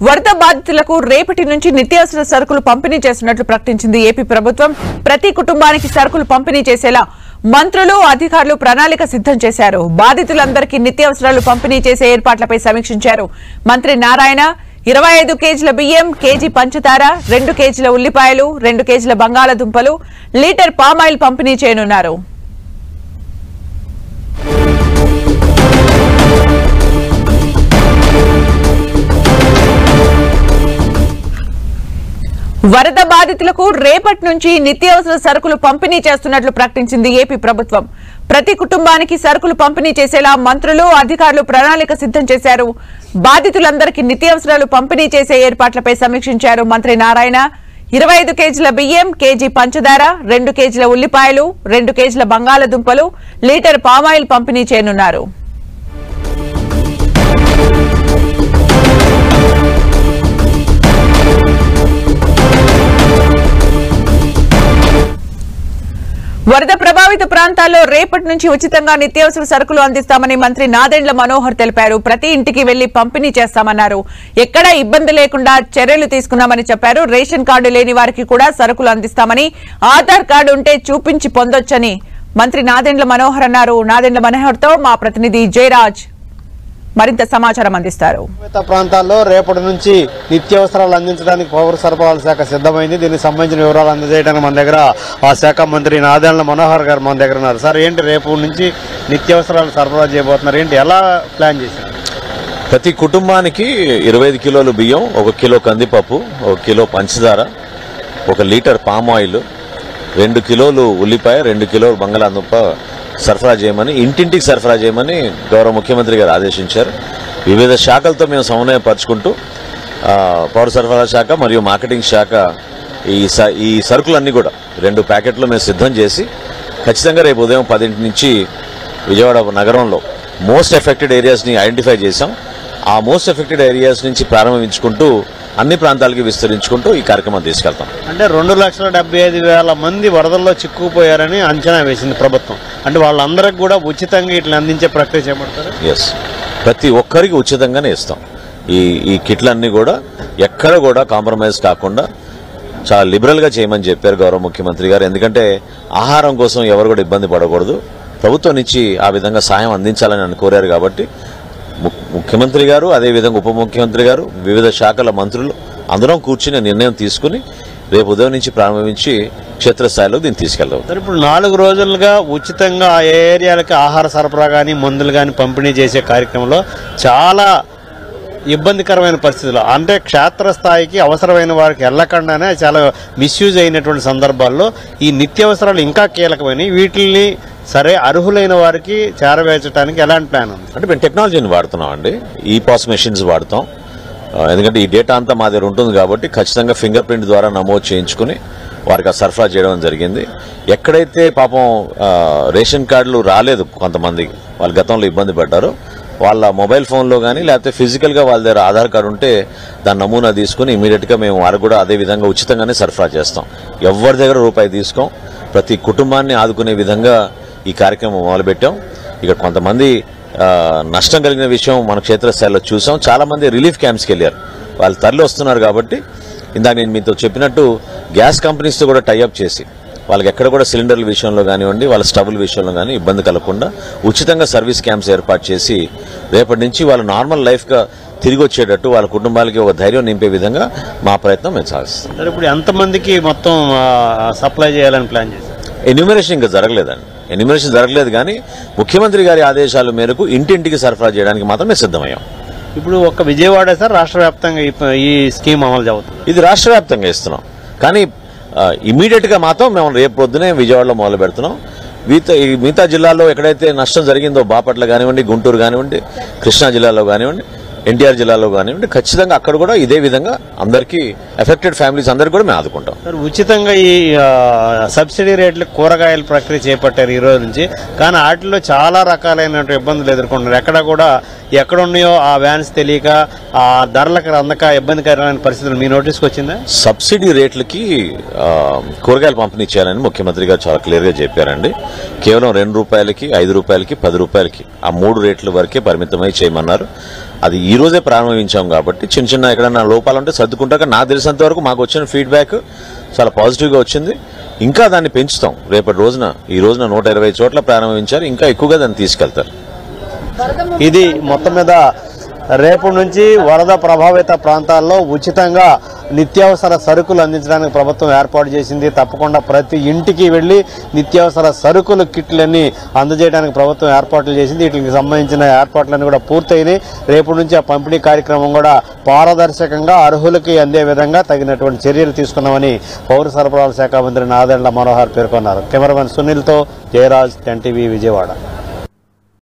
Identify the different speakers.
Speaker 1: వరద బాధితులకు రేపటి నుంచి నిత్యావసర సరుకులు పంపిణీ చేస్తున్నట్లు ప్రకటించింది ఏపీ ప్రభుత్వం. ప్రతి కుటుంబానికి సరుకులు పంపిణీ చేసేలా మంత్రులు, అధికారులు ప్రణాళిక సిద్ధం చేశారు. బాధితులందరికీ నిత్యావసరాలు పంపిణీ చేసే ఏర్పాట్లపై సమీక్షించారు మంత్రి నారాయణ. 25 కేజీల బియ్యం, కేజీ పంచదార, 2 కేజీల ఉల్లిపాయలు, 2 కేజీల బంగాళాదుంపలు, లీటర్ పామాయిల్ పంపిణీ చేయనున్నారు. వరద బాధితులకు రేపటి నుంచి నిత్యావసర సరుకులు పంపిణీ చేస్తున్నట్లు ప్రకటించింది ఏపీ ప్రభుత్వం. ప్రతి కుటుంబానికి సరుకులు పంపిణీ చేసేలా మంత్రులు, అధికారులు ప్రణాళిక సిద్ధం చేశారు. బాధితులందరికీ నిత్యావసరాలు పంపిణీ చేసే ఏర్పాట్లపై సమీక్షించారు మంత్రి నారాయణ. 25 కేజీల బియ్యం, కేజీ పంచదార, 2 కేజీల ఉల్లిపాయలు, 2 కేజీల బంగాళాదుంపలు, లీటర్ పామాయిల్ పంపిణీ చేయనున్నారు. వరద ప్రభావిత ప్రాంతాల్లో రేపటి నుంచి ఉచితంగా నిత్యావసర సరుకులు అందిస్తామని మంత్రి నాదెండ్ల మనోహర్ తెలిపారు. ప్రతి ఇంటికి వెళ్లి పంపిణీ చేస్తామన్నారు. ఎక్కడా ఇబ్బంది లేకుండా చర్యలు తీసుకున్నామని చెప్పారు. రేషన్ కార్డు లేని వారికి కూడా సరుకులు అందిస్తామని, ఆధార్ కార్డు ఉంటే చూపించి పొందొచ్చని మంత్రి నాదెండ్ల మనోహర్ అన్నారు. నాదెండ్ల మనోహర్ తో మా ప్రతినిధి జయరాజ్ మరింత సమాచారం అందిస్తారు.
Speaker 2: ప్రాంతాల్లో రేపటి నుంచి నిత్యావసరాలు అందించడానికి పౌర సరఫరాల శాఖ సిద్ధమైంది. దీనికి సంబంధించిన వివరాలు అందజేయడానికి మన దగ్గర ఆ శాఖ మంత్రి నాదెండ్ల మనోహర్ గారు మన దగ్గర ఉన్నారు. సార్, ఏంటి రేపు నుంచి నిత్యావసరాలు సరఫరా చేయబోతున్నారు? ఏంటి, ఎలా ప్లాన్ చేశారు?
Speaker 3: ప్రతి కుటుంబానికి 25 కిలోలు బియ్యం, 1 కిలో కందిపప్పు, 1 కిలో పంచదార, 1 లీటర్ పామ్ ఆయిల్, 2 కిలోలు ఉల్లిపాయ, 2 కిలోలు బంగాళాదుంప సరఫరా చేయమని, ఇంటింటికి సరఫరా చేయమని గౌరవ ముఖ్యమంత్రి గారు ఆదేశించారు. వివిధ శాఖలతో మేము సమన్వయపరుచుకుంటూ పౌర సరఫరా శాఖ మరియు మార్కెటింగ్ శాఖ ఈ సరుకులన్నీ కూడా 2 ప్యాకెట్లు మేము సిద్ధం చేసి ఖచ్చితంగా రేపు ఉదయం 10 నుంచి విజయవాడ నగరంలో మోస్ట్ ఎఫెక్టెడ్ ఏరియాస్ని ఐడెంటిఫై చేశాం. ఆ మోస్ట్ ఎఫెక్టెడ్ ఏరియాస్ నుంచి ప్రారంభించుకుంటూ అన్ని ప్రాంతాలకి విస్తరించుకుంటూ ఈ కార్యక్రమం తీసుకెళ్తాం.
Speaker 2: అంటే 2,75,000 మంది వరదల్లో చిక్కుకుపోయారని అంచనా వేసింది ప్రభుత్వం. అంటే వాళ్ళందరికీ కూడా ఉచితంగా ఇట్లా అందించే ప్రక్రియ చేపడతారు?
Speaker 3: ఎస్, ప్రతి ఒక్కరికి ఉచితంగానే ఇస్తాం. ఈ కిట్లన్నీ కూడా ఎక్కడ కూడా కాంప్రమైజ్ కాకుండా చాలా లిబరల్గా చేయమని చెప్పారు గౌరవ ముఖ్యమంత్రి గారు. ఎందుకంటే ఆహారం కోసం ఎవరు కూడా ఇబ్బంది పడకూడదు, ప్రభుత్వం నుంచి ఆ విధంగా సాయం అందించాలని అని కోరారు. కాబట్టి ముఖ్యమంత్రి గారు, అదేవిధంగా ఉప ముఖ్యమంత్రి గారు, వివిధ శాఖల మంత్రులు అందరం కూర్చుని నిర్ణయం తీసుకుని రేపు ఉదయం నుంచి ప్రారంభించి క్షేత్రస్థాయిలో దీన్ని తీసుకెళ్దాం.
Speaker 2: ఇప్పుడు 4 రోజులుగా ఉచితంగా ఆ ఏరియాలకి ఆహార సరఫరా కానీ మందులు కానీ పంపిణీ చేసే కార్యక్రమంలో చాలా ఇబ్బందికరమైన పరిస్థితులు, అంటే క్షేత్రస్థాయికి అవసరమైన వారికి వెళ్లకుండానే చాలా మిస్యూజ్ అయినటువంటి సందర్భాల్లో ఈ నిత్యావసరాలు ఇంకా కీలకమైనవి. వీటిని సరే అర్హులైన వారికి చేరవేర్చడానికి ఎలాంటి ప్లాన్ ఉంది?
Speaker 3: అంటే మేము టెక్నాలజీని వాడుతున్నాం అండి. ఈ పాస్ మెషిన్స్ వాడతాం. ఎందుకంటే ఈ డేటా అంతా మా దగ్గర ఉంటుంది కాబట్టి ఖచ్చితంగా ఫింగర్ ప్రింట్ ద్వారా నమోదు చేయించుకుని వారికి ఆ సరఫరా చేయడం జరిగింది. ఎక్కడైతే పాపం రేషన్ కార్డులు రాలేదు కొంతమంది, వాళ్ళు గతంలో ఇబ్బంది పడ్డారో వాళ్ళ మొబైల్ ఫోన్లో కానీ లేకపోతే ఫిజికల్గా వాళ్ళ దగ్గర ఆధార్ కార్డు ఉంటే దాని నమూనా తీసుకుని ఇమీడియట్గా మేము వారికి కూడా అదే విధంగా ఉచితంగానే సరఫరా చేస్తాం. ఎవరి దగ్గర రూపాయి తీసుకోం. ప్రతి కుటుంబాన్ని ఆదుకునే విధంగా ఈ కార్యక్రమం మొదలుపెట్టాం. ఇక్కడ కొంతమంది నష్టం కలిగిన విషయం మన క్షేత్రస్థాయిలో చూసాం. చాలా మంది రిలీఫ్ క్యాంప్స్కి వెళ్ళారు, వాళ్ళు తరలి వస్తున్నారు. కాబట్టి ఇందాక నేను మీతో చెప్పినట్టు గ్యాస్ కంపెనీస్తో కూడా టైఅప్ చేసి వాళ్ళకి ఎక్కడ కూడా సిలిండర్ల విషయంలో కానివ్వండి, వాళ్ళ స్టవ్ల విషయంలో కానీ ఇబ్బంది కలగకుండా ఉచితంగా సర్వీస్ క్యాంప్స్ ఏర్పాటు చేసి రేపటి నుంచి వాళ్ళు నార్మల్ లైఫ్గా తిరిగి వచ్చేటట్టు వాళ్ళ కుటుంబాలకి ఒక ధైర్యం నింపే విధంగా మా ప్రయత్నం మేము సాగిస్తాం.
Speaker 2: ఇప్పుడు ఎంతమందికి మొత్తం సప్లై చేయాలని ప్లాన్ చేశారు?
Speaker 3: ఎన్యూమరేషన్ ఇంకా జరగలేదండి. ఎన్యూమరేషన్ జరగలేదు కానీ ముఖ్యమంత్రి గారి ఆదేశాల మేరకు ఇంటింటికి సరఫరా చేయడానికి మాత్రమే సిద్ధమయ్యాం.
Speaker 2: ఇప్పుడు ఒక్క విజయవాడ సార్ రాష్ట్ర వ్యాప్తంగా ఈ స్కీమ్ అమలు అవుతుంది?
Speaker 3: ఇది రాష్ట్ర వ్యాప్తంగా ఇస్తున్నాం, కానీ ఇమీడియట్ గా మాత్రం మేము రేపు పొద్దునే విజయవాడలో మొదలు పెడుతున్నాం. మిగతా జిల్లాల్లో ఎక్కడైతే నష్టం జరిగిందో, బాపట్ల కానివ్వండి, గుంటూరు కానివ్వండి, కృష్ణా జిల్లాలో కానివ్వండి, ఎన్టీఆర్ జిల్లాలో కానివ్వండి, ఖచ్చితంగా అక్కడ కూడా ఇదే విధంగా అందరికీ ఎఫెక్టెడ్ ఫ్యామిలీస్ అందరికీ కూడా మేము ఆదుకుంటాం.
Speaker 2: సార్, ఉచితంగా ఈ సబ్సిడీ రేట్లు కూరగాయల ప్రక్రియ చేపట్టారు ఈ రోజు నుంచి, కానీ వాటిలో చాలా రకాలైన ఇబ్బందులు ఎదుర్కొంటున్నారు. ఎక్కడ కూడా ఎక్కడున్నాయో ఆ వ్యాన్స్ తెలియక ఆ ధరలకు అందక ఇబ్బందికరమైన పరిస్థితులు మీ నోటీస్కి వచ్చిందా?
Speaker 3: సబ్సిడీ రేట్లకి కూరగాయలు పంపిణీ చేయాలని ముఖ్యమంత్రి గారు చాలా క్లియర్ గా చెప్పారండి. కేవలం 2 రూపాయలకి, 5 రూపాయలకి, 10 రూపాయలకి ఆ 3 రేట్ల వరకే పరిమితమై చేయమన్నారు. అది ఈ రోజే ప్రారంభించాం కాబట్టి చిన్న చిన్న ఎక్కడైనా లోపాలు ఉంటే సర్దుకుంటాక నాకు తెలిసినంత వరకు మాకు వచ్చిన ఫీడ్బ్యాక్ చాలా పాజిటివ్గా వచ్చింది. ఇంకా దాన్ని పెంచుతాం. రేపటి రోజున ఈ రోజున 120 చోట్ల ప్రారంభించారు, ఇంకా ఎక్కువగా దాన్ని తీసుకెళ్తారు.
Speaker 2: ఇది మొత్తం మీద రేపటి నుంచి వరద ప్రభావిత ప్రాంతాల్లో ఉచితంగా నిత్యావసర సరుకులు అందించడానికి ప్రభుత్వం ఏర్పాటు చేసింది. తప్పకుండా ప్రతి ఇంటికి వెళ్లి నిత్యావసర సరుకులు కిట్లన్నీ అందజేయడానికి ప్రభుత్వం ఏర్పాట్లు చేసింది. వీటికి సంబంధించిన ఏర్పాట్లన్నీ కూడా పూర్తయినాయి. రేపటి నుంచి ఆ పంపిణీ కార్యక్రమం కూడా పారదర్శకంగా అర్హులకి అందే విధంగా తగినటువంటి చర్యలు తీసుకున్నామని పౌర సరఫరాల శాఖ మంత్రి నాదెండ్ల మనోహర్ పేర్కొన్నారు. కెమెరామెన్ సునీల్తో జయరాజ్, ఎన్టీవీ, విజయవాడ.